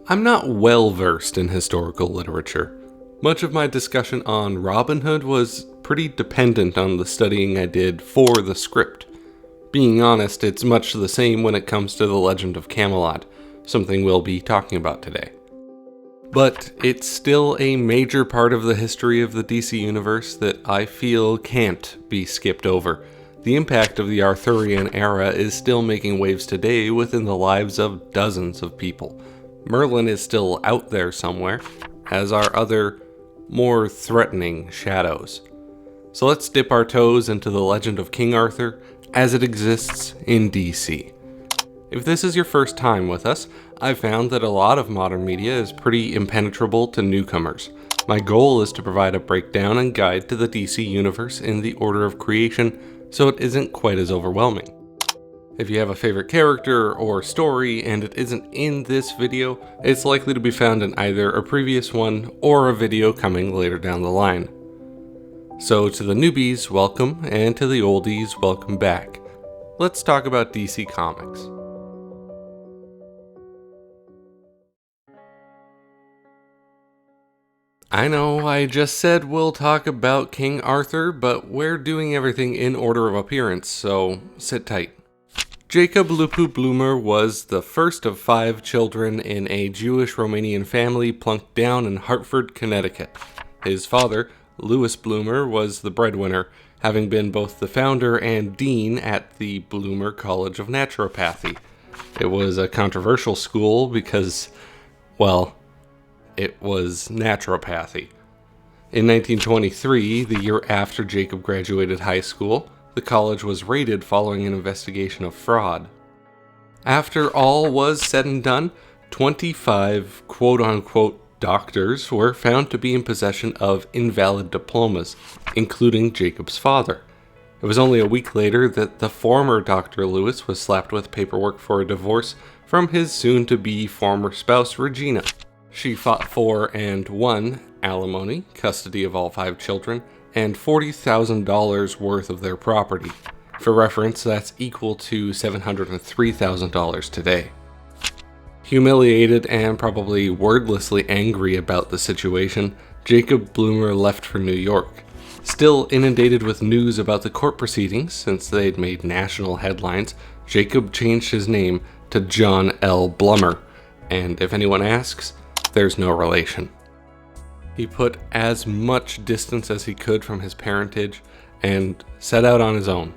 I'm not well versed in historical literature. Much of my discussion on Robin Hood was pretty dependent on the studying I did for the script. Being honest, it's much the same when it comes to the Legend of Camelot, something we'll be talking about today. But it's still a major part of the history of the DC universe that I feel can't be skipped over. The impact of the Arthurian era is still making waves today within the lives of dozens of people. Merlin is still out there somewhere, as are other, more threatening shadows. So let's dip our toes into the legend of King Arthur as it exists in DC. If this is your first time with us, I've found that a lot of modern media is pretty impenetrable to newcomers. My goal is to provide a breakdown and guide to the DC universe in the order of creation, so it isn't quite as overwhelming. If you have a favorite character or story and it isn't in this video, it's likely to be found in either a previous one or a video coming later down the line. So to the newbies, welcome, and to the oldies, welcome back. Let's talk about DC Comics. I know I just said we'll talk about King Arthur, but we're doing everything in order of appearance, so sit tight. Jacob Lupu Blummer was the first of 5 children in a Jewish Romanian family plunked down in Hartford, Connecticut. His father, Louis Blummer, was the breadwinner, having been both the founder and dean at the Blummer College of Naturopathy. It was a controversial school because, well, it was naturopathy. In 1923, the year after Jacob graduated high school, the college was raided following an investigation of fraud. After all was said and done, 25 quote-unquote doctors were found to be in possession of invalid diplomas, including Jacob's father. It was only a week later that the former Dr. Lewis was slapped with paperwork for a divorce from his soon-to-be former spouse, Regina. She fought for and won alimony, custody of all 5 children, and $40,000 worth of their property. For reference, that's equal to $703,000 today. Humiliated and probably wordlessly angry about the situation, Jacob Blummer left for New York. Still inundated with news about the court proceedings, since they'd made national headlines, Jacob changed his name to Jon L. Blummer, and if anyone asks, there's no relation. He put as much distance as he could from his parentage and set out on his own.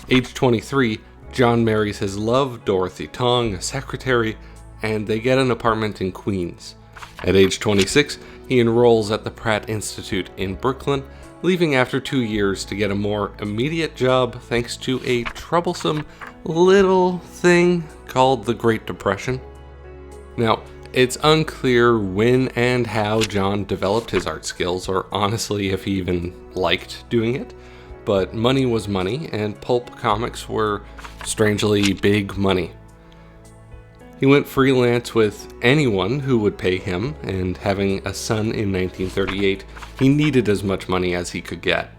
Age 23, John marries his love, Dorothy Tong, a secretary, and they get an apartment in Queens. At age 26, he enrolls at the Pratt Institute in Brooklyn, leaving after 2 years to get a more immediate job thanks to a troublesome little thing called the Great Depression. Now, it's unclear when and how John developed his art skills, or honestly if he even liked doing it, but money was money, and pulp comics were strangely big money. He went freelance with anyone who would pay him, and having a son in 1938, he needed as much money as he could get.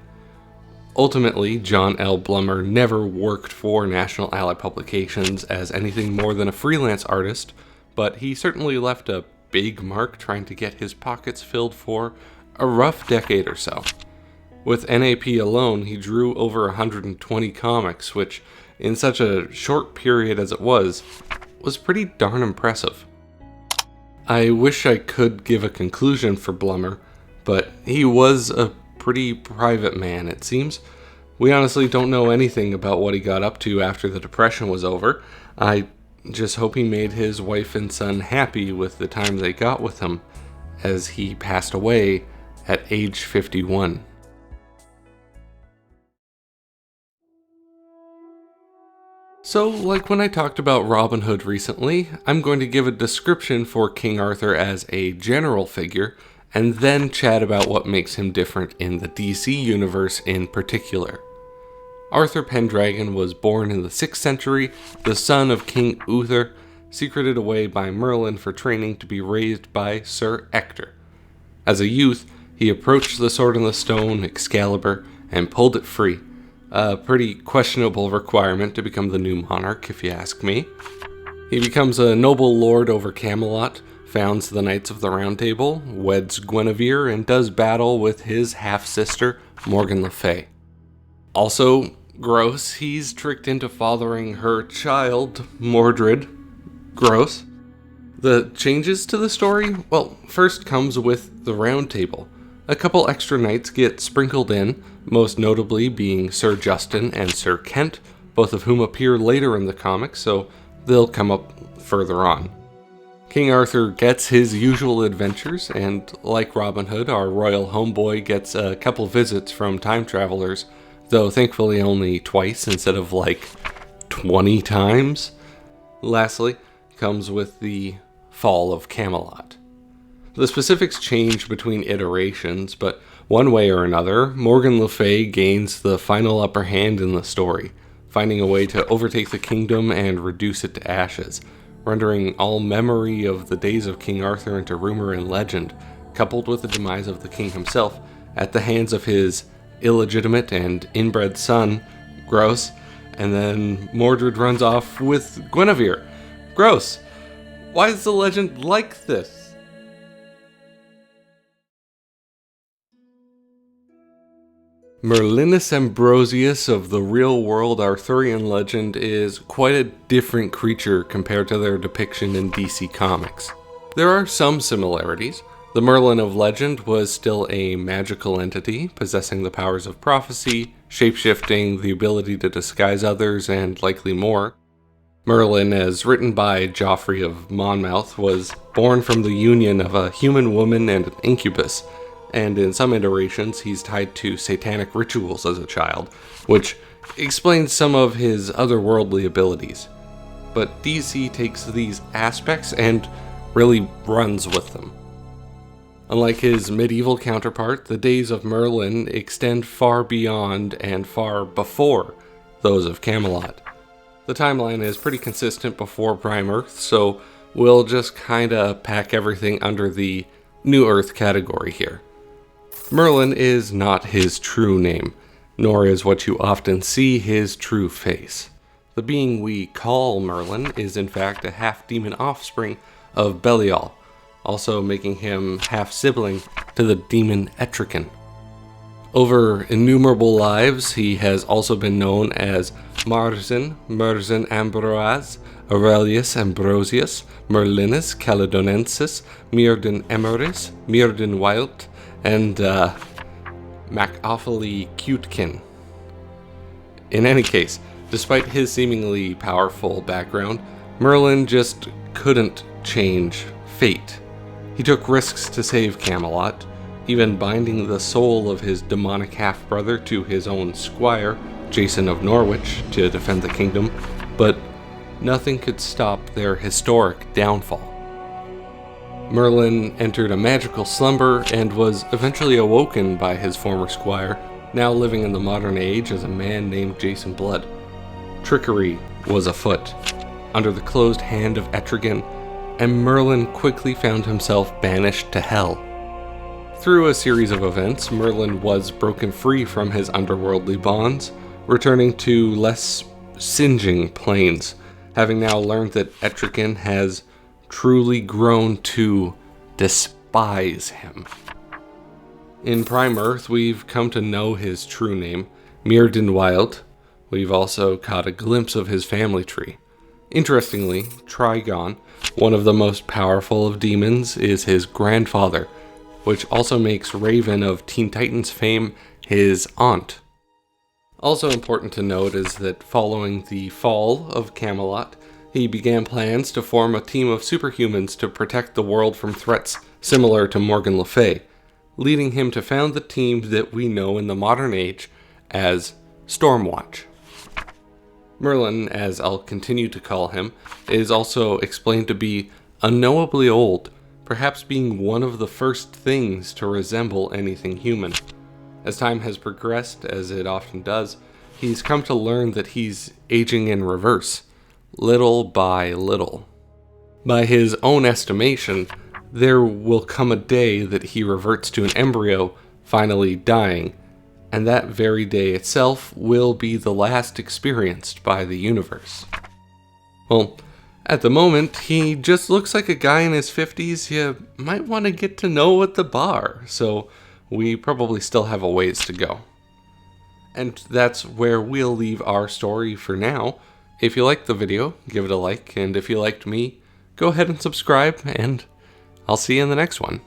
Ultimately, Jon L. Blummer never worked for National Allied Publications as anything more than a freelance artist, but he certainly left a big mark trying to get his pockets filled for a rough decade or so. With NAP alone, he drew over 120 comics, which, in such a short period as it was pretty darn impressive. I wish I could give a conclusion for Blummer, but he was a pretty private man, it seems. We honestly don't know anything about what he got up to after the Depression was over. I just hope he made his wife and son happy with the time they got with him, as he passed away at age 51. So, like when I talked about Robin Hood recently, I'm going to give a description for King Arthur as a general figure, and then chat about what makes him different in the DC universe in particular. Arthur Pendragon was born in the 6th century, the son of King Uther, secreted away by Merlin for training to be raised by Sir Ector. As a youth, he approached the Sword in the Stone, Excalibur, and pulled it free. A pretty questionable requirement to become the new monarch, if you ask me. He becomes a noble lord over Camelot, founds the Knights of the Round Table, weds Guinevere, and does battle with his half-sister, Morgan Le Fay. Also, gross, he's tricked into fathering her child, Mordred. Gross. The changes to the story, well, first comes with the Round Table. A couple extra knights get sprinkled in, most notably being Sir Justin and Sir Kent, both of whom appear later in the comics, so they'll come up further on. King Arthur gets his usual adventures, and like Robin Hood, our royal homeboy gets a couple visits from time travelers, though thankfully only twice instead of like 20 times. Lastly, comes with the fall of Camelot. The specifics change between iterations, but one way or another, Morgan Le Fay gains the final upper hand in the story, finding a way to overtake the kingdom and reduce it to ashes, rendering all memory of the days of King Arthur into rumor and legend, coupled with the demise of the king himself at the hands of his illegitimate and inbred son, gross, and then Mordred runs off with Guinevere. Gross. Why is the legend like this? Merlinus Ambrosius of the real-world Arthurian legend is quite a different creature compared to their depiction in DC Comics. There are some similarities. The Merlin of legend was still a magical entity, possessing the powers of prophecy, shapeshifting, the ability to disguise others, and likely more. Merlin, as written by Geoffrey of Monmouth, was born from the union of a human woman and an incubus, and in some iterations he's tied to satanic rituals as a child, which explains some of his otherworldly abilities. But DC takes these aspects and really runs with them. Unlike his medieval counterpart, the days of Merlin extend far beyond and far before those of Camelot. The timeline is pretty consistent before Prime Earth, so we'll just kinda pack everything under the New Earth category here. Merlin is not his true name, nor is what you often see his true face. The being we call Merlin is in fact a half-demon offspring of Belial, also making him half-sibling to the demon Etrigan. Over innumerable lives, he has also been known as Marzin, Merzin Ambroise, Aurelius Ambrosius, Merlinus Caledonensis, Myrddin Emeris, Myrddin Wild, and Macawfully Cutekin. In any case, despite his seemingly powerful background, Merlin just couldn't change fate. He took risks to save Camelot, even binding the soul of his demonic half-brother to his own squire, Jason of Norwich, to defend the kingdom, but nothing could stop their historic downfall. Merlin entered a magical slumber and was eventually awoken by his former squire, now living in the modern age as a man named Jason Blood. Trickery was afoot, under the closed hand of Etrigan, and Merlin quickly found himself banished to hell. Through a series of events, Merlin was broken free from his underworldly bonds, returning to less singeing planes, having now learned that Etrigan has truly grown to despise him. In Prime Earth, we've come to know his true name, Myrddin Wild. We've also caught a glimpse of his family tree. Interestingly, Trigon, one of the most powerful of demons, is his grandfather, which also makes Raven of Teen Titans fame his aunt. Also important to note is that following the fall of Camelot, he began plans to form a team of superhumans to protect the world from threats similar to Morgan Le Fay, leading him to found the team that we know in the modern age as Stormwatch. Merlin, as I'll continue to call him, is also explained to be unknowably old, perhaps being one of the first things to resemble anything human. As time has progressed, as it often does, he's come to learn that he's aging in reverse, little by little. By his own estimation, there will come a day that he reverts to an embryo, finally dying, and that very day itself will be the last experienced by the universe. Well, At the moment, he just looks like a guy in his 50s you might want to get to know at the bar, so we probably still have a ways to go. And that's where we'll leave our story for now. If you liked the video, give it a like, and if you liked me, go ahead and subscribe, and I'll see you in the next one.